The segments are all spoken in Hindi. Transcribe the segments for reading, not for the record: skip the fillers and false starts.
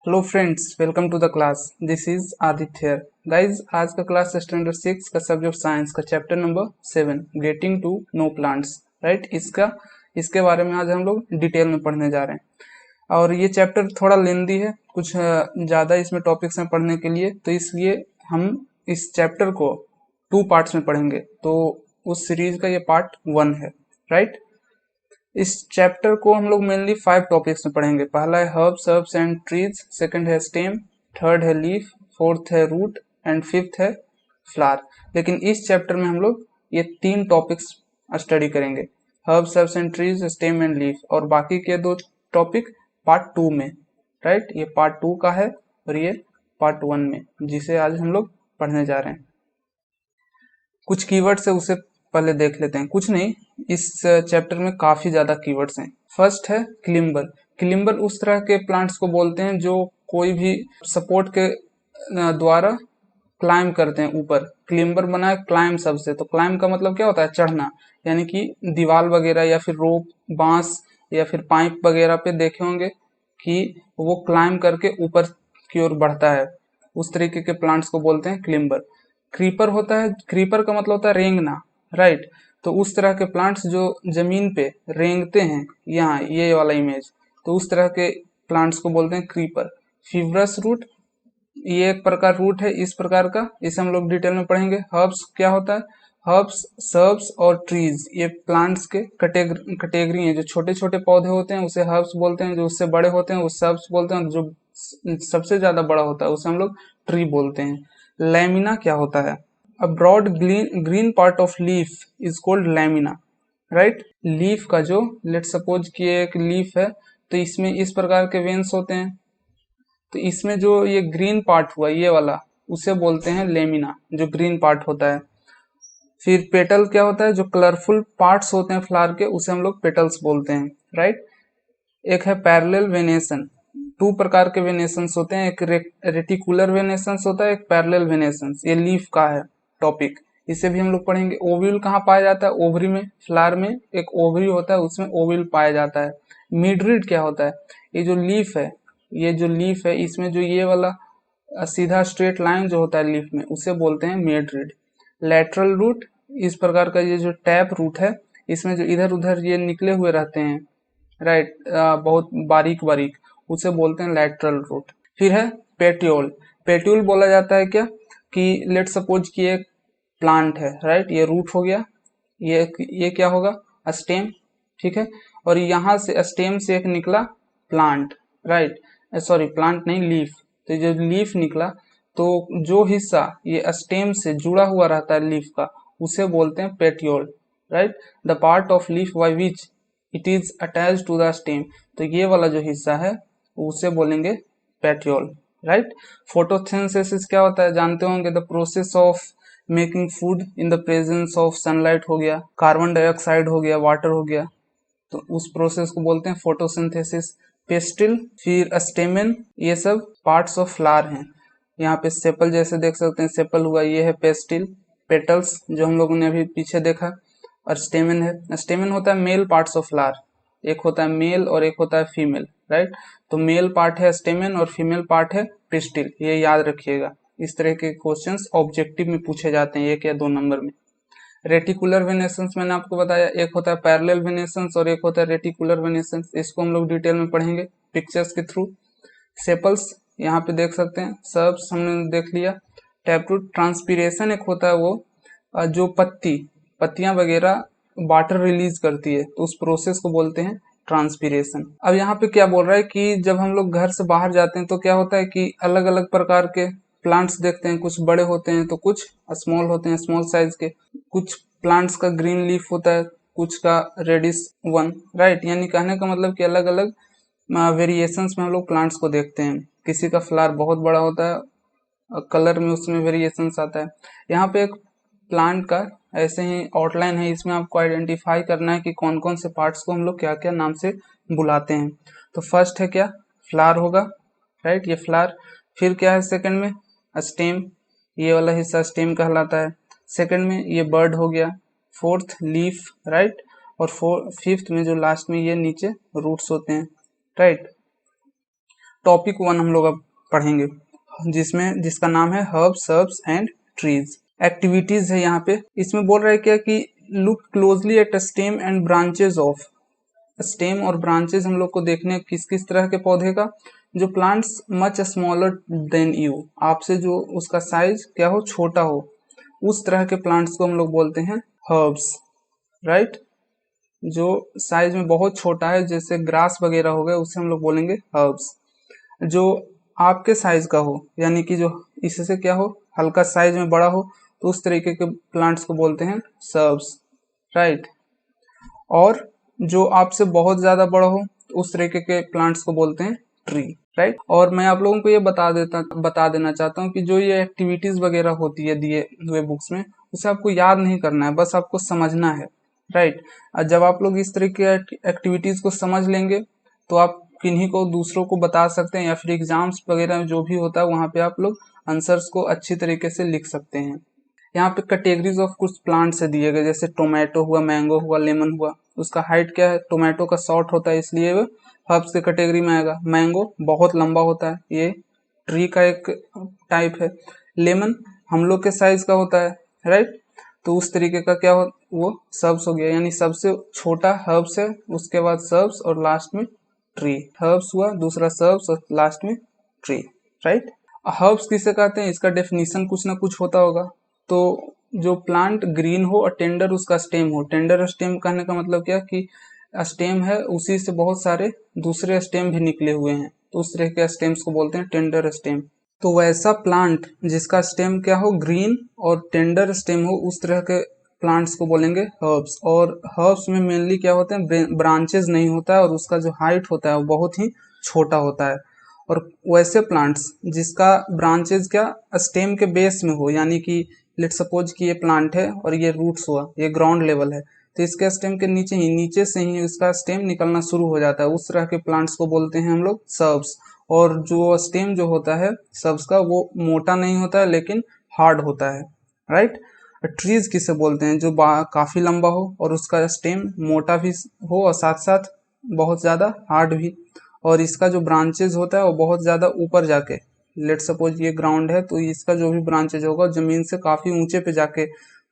Hello friends, welcome to the class. This is Aditya. Guys, आज का क्लास स्टैंडर्ड 6 का सब्जेक्ट साइंस का chapter number 7 getting to know plants. Right, इसके बारे में आज हम लोग डिटेल में पढ़ने जा रहे हैं। और ये चैप्टर थोड़ा लेंदी है, कुछ ज़्यादा इसमें टॉपिक्स हैं पढ़ने के लिए, तो इसलिए हम इस चैप्टर को 2 पार्ट्स में पढ़ेंगे। तो उस सीरीज का ये पार्ट 1 है। राइट, इस चैप्टर को हम लोग मेनली 5 टॉपिक्स में पढ़ेंगे। पहला है हर्ब्स एंड ट्रीज, सेकंड है स्टेम, थर्ड है लीफ, फोर्थ है रूट एंड फिफ्थ है फ्लावर। लेकिन इस चैप्टर में हम लोग ये 3 टॉपिक्स स्टडी करेंगे, herbs and trees, stem and leaf, और बाकी के 2 टॉपिक पार्ट 2 में। राइट, ये पार्ट 2 का है और ये पार्ट 1 में, जिसे आज हम लोग पढ़ने जा रहे हैं। कुछ कीवर्ड्स है उसे पहले देख लेते हैं। कुछ नहीं, इस चैप्टर में काफी ज्यादा कीवर्ड्स हैं। फर्स्ट है क्लिम्बर। क्लिम्बर उस तरह के प्लांट्स को बोलते हैं जो कोई भी सपोर्ट के द्वारा क्लाइम करते हैं ऊपर। क्लिम्बर बना है क्लाइम शब्द से, तो क्लाइम का मतलब क्या होता है? चढ़ना। यानी कि दीवार वगैरह या फिर रोप, बांस या फिर पाइप वगैरह पे देखे होंगे कि वो क्लाइम करके ऊपर की ओर बढ़ता है। उस तरीके के प्लांट्स को बोलते हैं क्लिम्बर। क्रीपर होता है, क्रीपर का मतलब होता है रेंगना। राइट, तो उस तरह के प्लांट्स जो जमीन पे रेंगते हैं, यहाँ ये वाला इमेज, तो उस तरह के प्लांट्स को बोलते हैं क्रीपर। फीवरस रूट, ये एक प्रकार रूट है इस प्रकार का, इसे हम लोग डिटेल में पढ़ेंगे। हर्ब्स क्या होता है? हर्ब्स, सर्ब्स और ट्रीज, ये प्लांट्स के कैटेगरी हैं। जो छोटे छोटे पौधे होते हैं उसे हर्ब्स बोलते हैं, जो उससे बड़े होते हैं वो सर्ब्स बोलते हैं, जो सबसे ज्यादा बड़ा होता है उसे हम लोग ट्री बोलते हैं। लैमिना क्या होता है? A broad green part of leaf is called lamina. Right, leaf का जो, लेट सपोज कि एक लीफ है, तो इसमें इस प्रकार के वेन्स होते हैं, तो इसमें जो ये ग्रीन पार्ट हुआ ये वाला, उसे बोलते हैं लेमिना, जो ग्रीन पार्ट होता है। फिर पेटल क्या होता है? जो कलरफुल पार्ट्स होते हैं फ्लावर के, उसे हम लोग पेटल्स बोलते हैं। राइट, एक है पैरेलल वेनेशन। 2 प्रकार के वेनेशंस होते हैं, एक रेटिकुलर वेनेशंस होता है, एक पैरेलल वेनेशंस। ये लीफ का है टॉपिक, इसे भी हम लोग पढ़ेंगे। ओव्यूल कहाँ पाया जाता है? ओवरी में। फ्लावर में एक ओवरी होता है, उसमें ओव्यूल पाया जाता है। मिडरिड क्या होता है? ये जो लीफ है, इसमें जो ये वाला सीधा स्ट्रेट लाइन जो होता है लीफ में, उसे बोलते हैं मिडरिड। लेटरल रूट, इस प्रकार का ये जो टैप रूट है, इसमें जो इधर उधर ये निकले हुए रहते हैं, राइट, बहुत बारीक बारीक, उसे बोलते हैं लेटरल रूट। फिर है पेट्यूल। पेट्यूल बोला जाता है क्या कि लेट सपोज कि एक प्लांट है, राइट, ये रूट हो गया, ये क्या होगा? स्टेम। ठीक है, और यहाँ से स्टेम से एक निकला प्लांट, राइट, सॉरी प्लांट नहीं, लीफ। तो जो लीफ निकला, तो जो हिस्सा ये स्टेम से जुड़ा हुआ रहता है लीफ का, उसे बोलते हैं petiole. Right, the part of leaf by which it is attach to the stem, तो ये वाला जो हिस्सा है उसे बोलेंगे पेट्यूल। राइट, फोटोसिंथेसिस क्या होता है? जानते होंगे, the process of making food in the presence of sunlight हो गया, कार्बन डाइऑक्साइड हो गया, वाटर हो गया, तो उस प्रोसेस को बोलते हैं फोटोसिंथेसिस। पेस्टिल, फिर स्टेमेन, ये सब पार्ट्स ऑफ फ्लावर हैं। यहाँ पे सेपल जैसे देख सकते हैं, सेपल हुआ, ये है पेस्टिल। पेटल्स जो हम लोगों ने अभी पीछे देखा, और स्टेमेन है। स्टेमेन होता है मेल पार्ट्स ऑफ फ्लावर, एक होता है मेल और एक होता है फीमेल। राइट, तो मेल पार्ट है स्टेमेन और फीमेल पार्ट है पेस्टिल, ये याद रखिएगा। इस तरह के क्वेश्चंस ऑब्जेक्टिव में पूछे जाते हैं 1 या 2 नंबर में। रेटिकुलर वेनेशंस मैंने आपको बताया, एक होता है पैरेलल वेनेशंस और एक होता है रेटिकुलर वेनेशंस। इसको हम लोग डिटेल में पढ़ेंगे पिक्चर्स के थ्रू। सेपल्स यहाँ पे देख सकते हैं, सर्ब्स हमने देख लिया। टैपरूट, ट्रांसपीरेशन एक होता है वो जो पत्तियां वगैरह वाटर रिलीज करती है, तो उस प्रोसेस को बोलते हैं ट्रांसपीरेशन। अब यहाँ पे क्या बोल रहा है कि जब हम लोग घर से बाहर जाते हैं तो क्या होता है कि अलग अलग प्रकार के प्लांट्स देखते हैं, कुछ बड़े होते हैं तो कुछ स्मॉल होते हैं, स्मॉल साइज के। कुछ प्लांट्स का ग्रीन लीफ होता है, कुछ का रेडिश वन। राइट, यानी कहने का मतलब कि अलग अलग वेरिएशंस में हम लोग प्लांट्स को देखते हैं। किसी का फ्लावर बहुत बड़ा होता है, कलर में उसमें वेरिएशंस आता है। यहाँ पे एक प्लांट का ऐसे ही आउटलाइन है, इसमें आपको आइडेंटिफाई करना है कि कौन कौन से पार्ट्स को हम लोग क्या क्या नाम से बुलाते हैं। तो फर्स्ट है क्या? फ्लावर होगा। राइट, ये फ्लावर। फिर क्या है सेकंड में? स्टेम, ये वाला हिस्सा स्टेम कहलाता है। सेकंड में ये बर्ड हो गया। फोर्थ लीफ, राइट, और फिफ्थ में जो लास्ट में ये नीचे रूट्स होते हैं। राइट, टॉपिक 1 हम लोग अब पढ़ेंगे, जिसका नाम है herbs, shrubs and trees. Activities है यहाँ पे। इसमें बोल रहा है क्या कि look closely at stem and branches of. Stem और ब्रांचेज हम लोग को देखने किस किस तरह के पौधे का, जो plants much smaller than you, आपसे जो उसका साइज क्या हो, छोटा हो, उस तरह के प्लांट्स को हम लोग बोलते हैं हर्ब्स, राइट। जो साइज में बहुत छोटा है, जैसे ग्रास वगैरह हो गए, उसे हम लोग बोलेंगे हर्ब्स। जो आपके साइज का हो, यानी कि जो इससे क्या हो, हल्का साइज में बड़ा हो, तो उस तरीके के प्लांट्स को बोलते हैं सर्ब्स, राइट। और जो आपसे बहुत ज्यादा बड़ा हो, तो उस तरीके के प्लांट्स को बोलते हैं ट्री, राइट। और मैं आप लोगों को ये बता देना चाहता हूँ कि जो ये एक्टिविटीज वगैरह होती है दिए हुए बुक्स में, उसे आपको याद नहीं करना है, बस आपको समझना है, राइट। जब आप लोग इस तरीके की एक्टिविटीज को समझ लेंगे, तो आप किन्हीं को दूसरों को बता सकते हैं, या फिर एग्जाम्स वगैरह जो भी होता है वहाँ पे आप लोग आंसर्स को अच्छी तरीके से लिख सकते हैं। यहाँ पे कैटेगरीज ऑफ कुछ प्लांट्स दिए गए, जैसे टोमेटो हुआ, मैंगो हुआ, लेमन हुआ। उसका हाइट क्या है, टोमेटो का शॉर्ट होता है, इसलिए वो हर्ब्स के कैटेगरी में आएगा। मैंगो बहुत लंबा होता है, ये ट्री का एक टाइप है। लेमन हम लोग के साइज का होता है, राइट। तो उस तरीके का क्या हो, वो सर्ब्स हो गया, यानी सबसे छोटा हर्ब्स है, उसके बाद सर्ब्स और लास्ट में ट्री। हर्ब्स हुआ, दूसरा सर्ब्स और लास्ट में ट्री, राइट। हर्ब्स किसे कहते हैं, इसका डेफिनेशन कुछ ना कुछ होता होगा। तो जो प्लांट ग्रीन हो और टेंडर उसका स्टेम हो। टेंडर स्टेम कहने का मतलब क्या कि स्टेम है, उसी से बहुत सारे दूसरे स्टेम भी निकले हुए हैं, तो उस तरह के स्टेम्स को बोलते हैं टेंडर स्टेम। तो वैसा प्लांट जिसका स्टेम क्या हो, ग्रीन और टेंडर स्टेम हो, उस तरह के प्लांट्स को बोलेंगे हर्ब्स। और हर्ब्स में मेनली क्या होते हैं, ब्रांचेस नहीं होता है, और उसका जो हाइट होता है वो बहुत ही छोटा होता है। और वैसे प्लांट्स जिसका ब्रांचेस क्या स्टेम के बेस में हो, यानी कि लेट सपोज कि ये प्लांट है और ये रूट्स हुआ, ये ग्राउंड लेवल है, तो इसके स्टेम के नीचे से ही इसका स्टेम निकलना शुरू हो जाता है, उस तरह के प्लांट्स को बोलते हैं हम लोग सर्ब्स। और जो स्टेम जो होता है सर्ब्स का, वो मोटा नहीं होता है लेकिन हार्ड होता है, राइट। ट्रीज किसे बोलते हैं, जो काफी लंबा हो और उसका स्टेम मोटा भी हो और साथ साथ बहुत ज्यादा हार्ड भी, और इसका जो ब्रांचेज होता है वो बहुत ज्यादा ऊपर जाके, लेट सपोज ये ग्राउंड है, तो इसका जो भी ब्रांचेज होगा जमीन से काफी ऊंचे पे जाके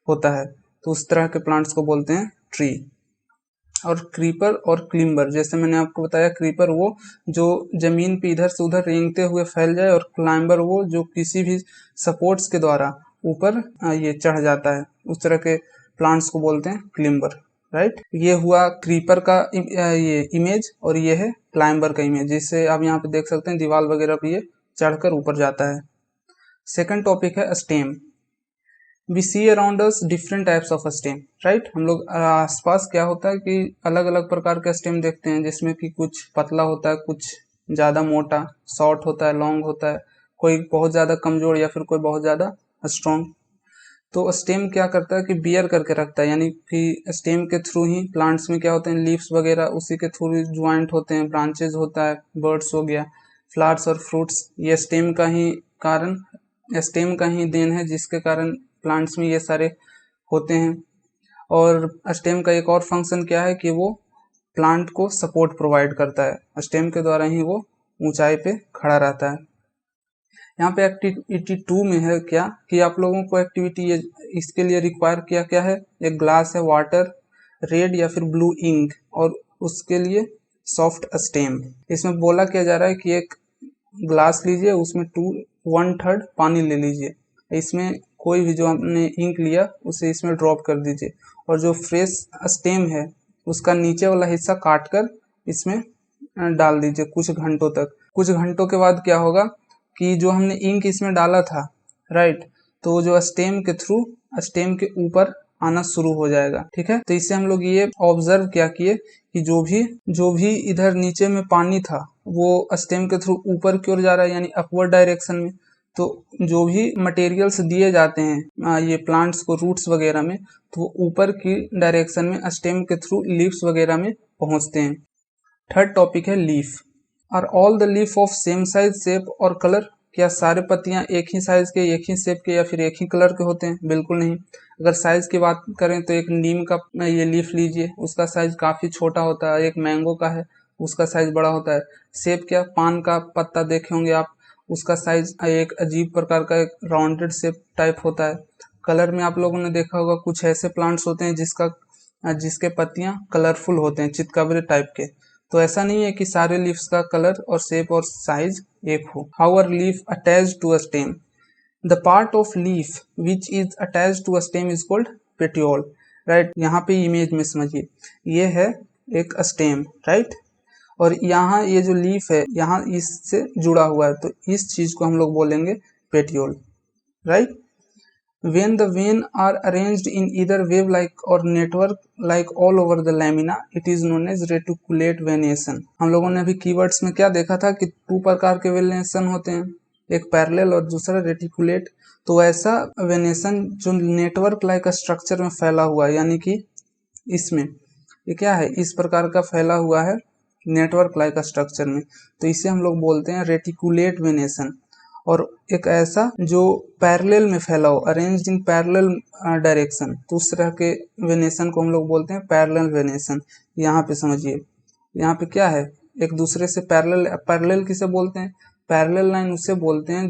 होता है, तो उस तरह के प्लांट्स को बोलते हैं ट्री। और क्रीपर और क्लिम्बर, जैसे मैंने आपको बताया, क्रीपर वो जो जमीन पे इधर से उधर रेंगते हुए फैल जाए, और क्लाइंबर वो जो किसी भी सपोर्ट्स के द्वारा ऊपर ये चढ़ जाता है, उस तरह के प्लांट्स को बोलते हैं क्लिम्बर, राइट। ये हुआ क्रीपर का ये इमेज, और ये है क्लाइंबर का इमेज, जिससे आप यहाँ पे देख सकते हैं दीवार वगैरह पे ये चढ़कर ऊपर जाता है। सेकंड टॉपिक है stem. We see around us different types of stem, right. हम लोग आसपास क्या होता है कि अलग अलग प्रकार का स्टेम देखते हैं, जिसमें कि कुछ पतला होता है, कुछ ज्यादा मोटा, शॉर्ट होता है, लॉन्ग होता है, कोई बहुत ज्यादा कमजोर या फिर कोई बहुत ज्यादा स्ट्रॉन्ग। तो स्टेम क्या करता है कि बियर करके रखता है, यानी कि स्टेम के थ्रू ही प्लांट्स में क्या होते हैं, लीव्स वगैरह उसी के थ्रू ज्वाइंट होते हैं, ब्रांचेज होता है, बर्ड्स हो गया, फ्लावर्स और फ्रूट्स, ये स्टेम का ही देन है, जिसके कारण प्लांट्स में ये सारे होते हैं। और स्टेम का एक और फंक्शन क्या है कि वो प्लांट को सपोर्ट प्रोवाइड करता है, स्टेम के द्वारा ही वो ऊंचाई पे खड़ा रहता है। यहाँ पे एक्टिविटी 2 में है क्या कि आप लोगों को एक्टिविटी इसके लिए रिक्वायर किया क्या है, एक ग्लास है, वाटर, रेड या फिर ब्लू इंक, और उसके लिए सॉफ्ट स्टेम। इसमें बोला क्या जा रहा है कि एक ग्लास लीजिए, उसमें 1/3 पानी ले लीजिए, इसमें कोई भी जो आपने इंक लिया उसे इसमें ड्रॉप कर दीजिए, और जो फ्रेश स्टेम है उसका नीचे वाला हिस्सा काट कर इसमें डाल दीजिए कुछ घंटों तक। कुछ घंटों के बाद क्या होगा कि जो हमने इंक इसमें डाला था, राइट, तो जो स्टेम के थ्रू स्टेम के ऊपर आना शुरू हो जाएगा, ठीक है। तो इससे हम लोग ये ऑब्जर्व क्या किए कि जो भी इधर नीचे में पानी था वो स्टेम के थ्रू ऊपर की ओर जा रहा है, यानी अपवर्ड डायरेक्शन में। तो जो भी मटेरियल्स दिए जाते हैं ये प्लांट्स को रूट्स वगैरह में, तो वो ऊपर की डायरेक्शन में स्टेम के थ्रू लीव्स वगैरह में पहुंचते हैं। थर्ड टॉपिक है leaf. Are all the leaf of same size, shape और कलर। क्या सारे पत्तियां एक ही साइज के, एक ही शेप के या फिर एक ही कलर के होते हैं? बिल्कुल नहीं। अगर साइज की बात करें तो एक नीम का ये लीफ लीजिए, उसका साइज काफी छोटा होता है। एक मैंगो का है उसका साइज बड़ा होता है। शेप क्या, पान का पत्ता देखे होंगे आप, उसका साइज एक अजीब प्रकार का एक राउंडेड शेप टाइप होता है। कलर में आप लोगों ने देखा होगा कुछ ऐसे प्लांट्स होते हैं जिसके पत्तियां कलरफुल होते हैं, चितकबरे टाइप के। तो ऐसा नहीं है कि सारे लीव्स का कलर और शेप और साइज एक हो। However leaf attached to a stem, the part of leaf which is attached to a stem is called petiole, right. यहाँ पे इमेज में समझिए, ये है एक स्टेम, राइट, और यहाँ ये जो लीफ है यहाँ इससे जुड़ा हुआ है, तो इस चीज को हम लोग बोलेंगे petiole, right. When the veins are arranged in either wave-like or network-like all over the lamina, it is known as reticulate venation. हम लोगों ने अभी कीवर्ड्स में क्या देखा था कि 2 प्रकार के वेनेशन होते हैं, एक पैरेलल और दूसरा रेटिकुलेट। तो ऐसा वेनेशन जो नेटवर्क लाइक स्ट्रक्चर में फैला हुआ है, यानी कि इसमें ये क्या है, इस प्रकार का फैला हुआ है नेटवर्क लाइक स्ट्रक्चर में, तो इसे हम लोग बोलते हैं रेटिकुलेट वेनेशन। और एक ऐसा जो पैरेलल में फैला हो, अरेंज्ड इन पैरेलल डायरेक्शन, तो उस तरह के वेनेशन को हम लोग बोलते हैं पैरेलल वेनेशन। यहाँ पे समझिए, यहाँ पे क्या है, एक दूसरे से पैरेलल किसे बोलते हैं, पैरेलल लाइन उसे बोलते हैं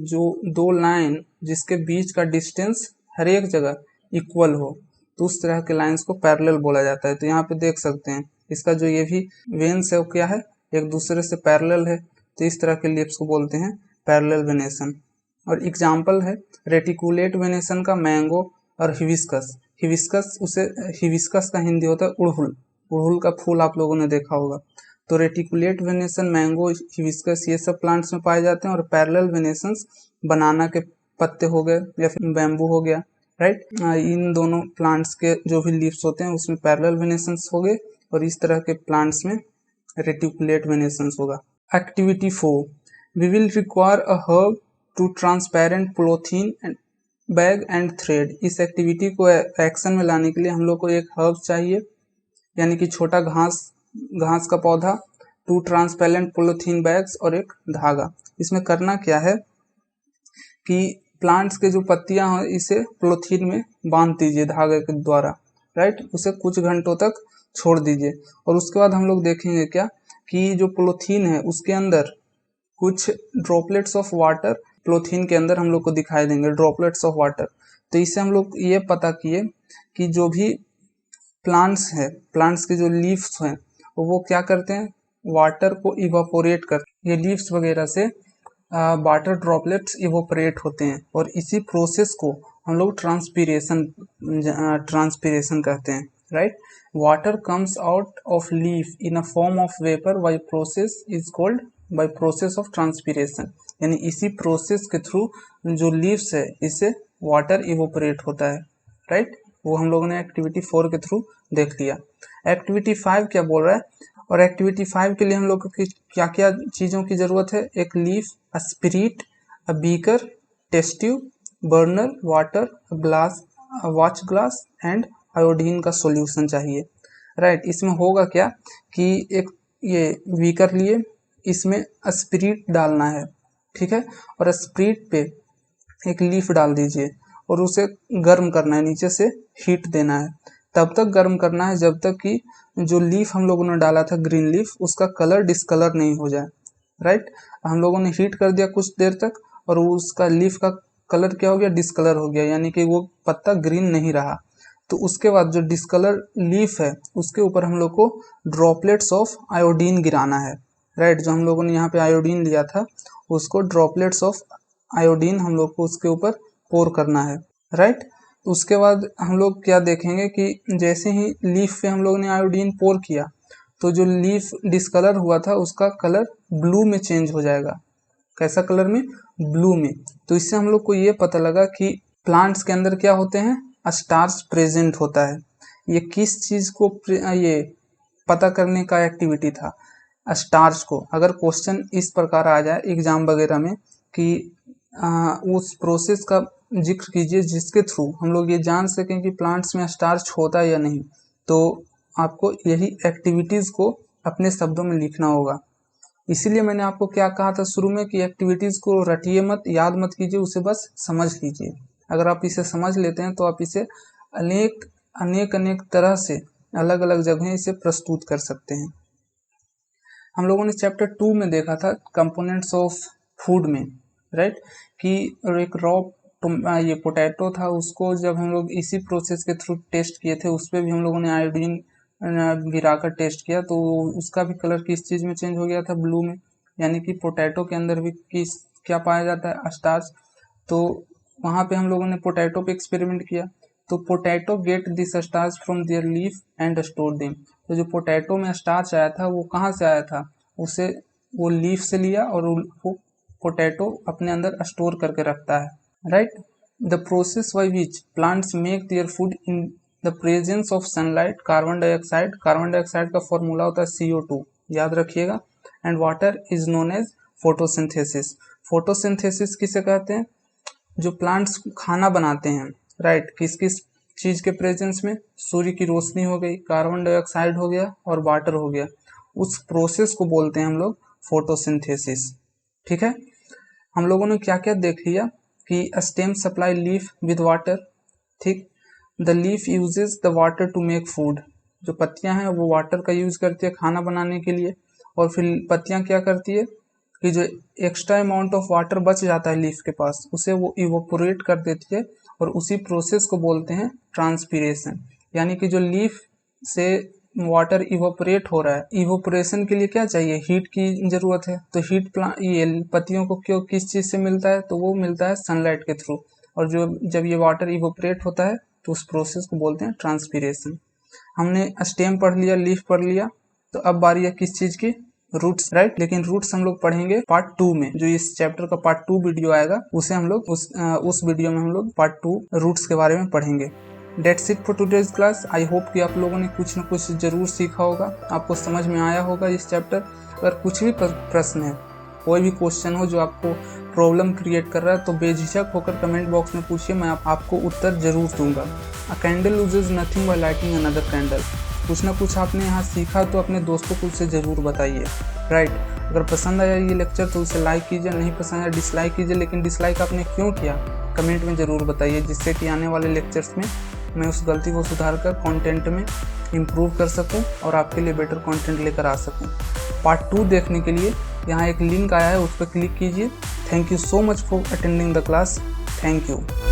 जो 2 लाइन जिसके बीच का डिस्टेंस हर एक जगह इक्वल हो, तो उस तरह के लाइंस को पैरेलल बोला जाता है। तो यहाँ पे देख सकते हैं इसका जो ये भी वेन्स है वो क्या है, एक दूसरे से पैरेलल है, तो इस तरह के लीव्स को बोलते हैं पैरेलल वेनेशन। और एग्जाम्पल है रेटिकुलेट वेनेशन का मैंगो और हिबिस्कस। हिबिस्कस का हिंदी होता है उड़हुल, उड़हुल का फूल आप लोगों ने देखा होगा। तो रेटिकुलेट वेनेशन, मैंगो, हिबिस्कस ये सब प्लांट्स में पाए जाते हैं। और पैरेलल वेनेशंस बनाना के पत्ते हो गए या फिर बैम्बू हो गया, राइट। इन दोनों प्लांट्स के जो भी लीव्स होते हैं उसमें पैरेलल वेनेशंस हो गए, और इस तरह के प्लांट्स में रेटिकुलेट वेनेशंस होगा। Activity 4, we will require a herb to transparent polythene bag and thread. इस एक्टिविटी को एक्शन में लाने के लिए हम लोग को एक हर्ब चाहिए, यानी कि छोटा घास का पौधा, 2 ट्रांसपेरेंट पॉलीथीन बैग्स और एक धागा। इसमें करना क्या है कि प्लांट्स के जो पत्तियां हैं इसे पॉलीथीन में बांध दीजिए धागे के द्वारा, राइट। उसे कुछ घंटों तक छोड़ दीजिए, और उसके बाद हम लोग देखेंगे क्या कि जो पॉलीथीन है उसके अंदर कुछ ड्रॉपलेट्स ऑफ वाटर पॉलीथीन के अंदर हम लोग को दिखाई देंगे, ड्रॉपलेट्स ऑफ वाटर। तो इससे हम लोग ये पता किए कि जो भी प्लांट्स है, प्लांट्स के जो लीव्स हैं वो क्या करते हैं, वाटर को इवापोरेट करते हैं। ये लीव्स वगैरह से वाटर ड्रॉपलेट्स इवापोरेट होते हैं, और इसी प्रोसेस को हम लोग ट्रांसपीरेशन कहते हैं, right. Water comes out of leaf in a form of vapour by process is called by process of transpiration. यानी इसी प्रोसेस के थ्रू जो लीव्स है इससे वाटर इवोपरेट होता है, राइट। वो हम लोगों ने एक्टिविटी 4 के थ्रू देख लिया। एक्टिविटी 5 क्या बोल रहा है, और एक्टिविटी 5 के लिए हम लोग को क्या क्या चीज़ों की ज़रूरत है, एक leaf, a spirit, a beaker, test tube, burner, water, glass, watch glass and iodine का सॉल्यूशन चाहिए, राइट। इसमें होगा क्या कि एक ये बीकर लिए, इसमें स्पिरिट डालना है, ठीक है, और स्पिरिट पे एक लीफ डाल दीजिए और उसे गर्म करना है, नीचे से हीट देना है। तब तक गर्म करना है जब तक कि जो लीफ हम लोगों ने डाला था ग्रीन लीफ उसका कलर डिस्कलर नहीं हो जाए, राइट। हम लोगों ने हीट कर दिया कुछ देर तक और उसका लीफ का कलर क्या हो गया, डिस्कलर हो गया, यानी कि वो पत्ता ग्रीन नहीं रहा। तो उसके बाद जो डिस्कलर लीफ है उसके ऊपर हम लोग को ड्रॉपलेट्स ऑफ आयोडीन गिराना है, राइट। जो हम लोगों ने यहाँ पे आयोडीन लिया था उसको ड्रॉपलेट्स ऑफ आयोडीन हम लोग को उसके ऊपर पोर करना है, राइट। उसके बाद हम लोग क्या देखेंगे कि जैसे ही लीफ पे हम लोग ने आयोडीन पोर किया तो जो लीफ डिस्कलर हुआ था उसका कलर ब्लू में चेंज हो जाएगा। कैसा कलर में, ब्लू में। तो इससे हम लोग को ये पता लगा कि प्लांट्स के अंदर क्या होते हैं, स्टार्च प्रेजेंट होता है। ये किस चीज को ये पता करने का एक्टिविटी था, स्टार्च को। अगर क्वेश्चन इस प्रकार आ जाए एग्जाम वगैरह में कि उस प्रोसेस का जिक्र कीजिए जिसके थ्रू हम लोग ये जान सकें कि प्लांट्स में स्टार्च होता है या नहीं, तो आपको यही एक्टिविटीज को अपने शब्दों में लिखना होगा। इसीलिए मैंने आपको क्या कहा था शुरू में कि एक्टिविटीज को रटिए मत, याद मत कीजिए, उसे बस समझ लीजिए। अगर आप इसे समझ लेते हैं तो आप इसे अनेक तरह से अलग अलग जगह इसे प्रस्तुत कर सकते हैं। हम लोगों ने चैप्टर 2 में देखा था कंपोनेंट्स ऑफ फूड में, राइट, कि एक रॉ ये पोटैटो था, उसको जब हम लोग इसी प्रोसेस के थ्रू टेस्ट किए थे, उस पर भी हम लोगों ने आयोडीन गिराकर टेस्ट किया, तो उसका भी कलर किस चीज़ में चेंज हो गया था, ब्लू में। यानी कि पोटैटो के अंदर भी किस क्या पाया जाता है, स्टार्च। तो वहाँ पे हम लोगों ने पोटैटो पे एक्सपेरिमेंट किया, तो potato get this starch from their leaf and store them. तो जो पोटैटो में स्टार्च आया था वो कहाँ से आया था, उसे वो लीफ से लिया और वो पोटैटो अपने अंदर स्टोर करके रखता है, right. The process by which plants make their food in the presence of sunlight, carbon dioxide का फॉर्मूला होता है CO2, याद रखिएगा, and water is known as photosynthesis. Photosynthesis किसे कहते हैं, जो प्लांट्स खाना बनाते हैं, राइट, किस किस चीज के प्रेजेंस में, सूर्य की रोशनी हो गई, कार्बन डाइऑक्साइड हो गया और वाटर हो गया, उस प्रोसेस को बोलते हैं हम लोग फोटोसिंथेसिस। ठीक है, हम लोगों ने क्या क्या देख लिया कि stem supply leaf with water, ठीक, the leaf uses the water to make food, जो पत्तियां हैं वो वाटर का यूज करती है खाना बनाने के लिए, और फिर पत्तियां क्या करती है कि जो एक्स्ट्रा अमाउंट ऑफ वाटर बच जाता है लीफ के पास, उसे वो इवोपोरेट कर देती है, और उसी प्रोसेस को बोलते हैं ट्रांसपीरेशन। यानी कि जो लीफ से वाटर इवोपोरेट हो रहा है, इवोपोरेशन के लिए क्या चाहिए, हीट की जरूरत है, तो हीट ये पत्तियों को क्यों किस चीज से मिलता है, तो वो मिलता है सनलाइट के थ्रू, और जो जब ये वाटर इवोपोरेट होता है तो उस प्रोसेस को बोलते हैं ट्रांसपीरेशन। हमने स्टेम पढ़ लिया, लीफ पढ़ लिया, तो अब बारी है किस चीज की, रूट्स, राइट। लेकिन रूट्स हम लोग पढ़ेंगे पार्ट 2 में, जो इस चैप्टर का पार्ट 2 वीडियो आएगा, उसे हम लोग उस वीडियो में हम लोग पार्ट 2 रूट्स के बारे में पढ़ेंगे। That's it for today's class. I hope कि आप लोगों ने कुछ न कुछ जरूर सीखा होगा, आपको समझ में आया होगा इस चैप्टर। अगर कुछ भी प्रश्न है, कोई भी क्वेश्चन हो जो आपको प्रॉब्लम क्रिएट कर रहा है, तो बेझिझक होकर कमेंट बॉक्स में पूछिए, मैं आपको उत्तर जरूर दूंगा। A candle loses nothing by lighting another candle. कुछ ना कुछ आपने यहाँ सीखा तो अपने दोस्तों को उसे ज़रूर बताइए, राइट। अगर पसंद आया ये लेक्चर तो उसे लाइक कीजिए, नहीं पसंद आया डिसलाइक कीजिए, लेकिन डिसलाइक आपने क्यों किया कमेंट में ज़रूर बताइए, जिससे कि आने वाले लेक्चर्स में मैं उस गलती को सुधार कर कॉन्टेंट में इम्प्रूव कर सकूँ और आपके लिए बेटर कॉन्टेंट लेकर आ सकूँ। पार्ट 2 देखने के लिए यहाँ एक लिंक आया है, उस पर क्लिक कीजिए। Thank you so much for attending the class. Thank you.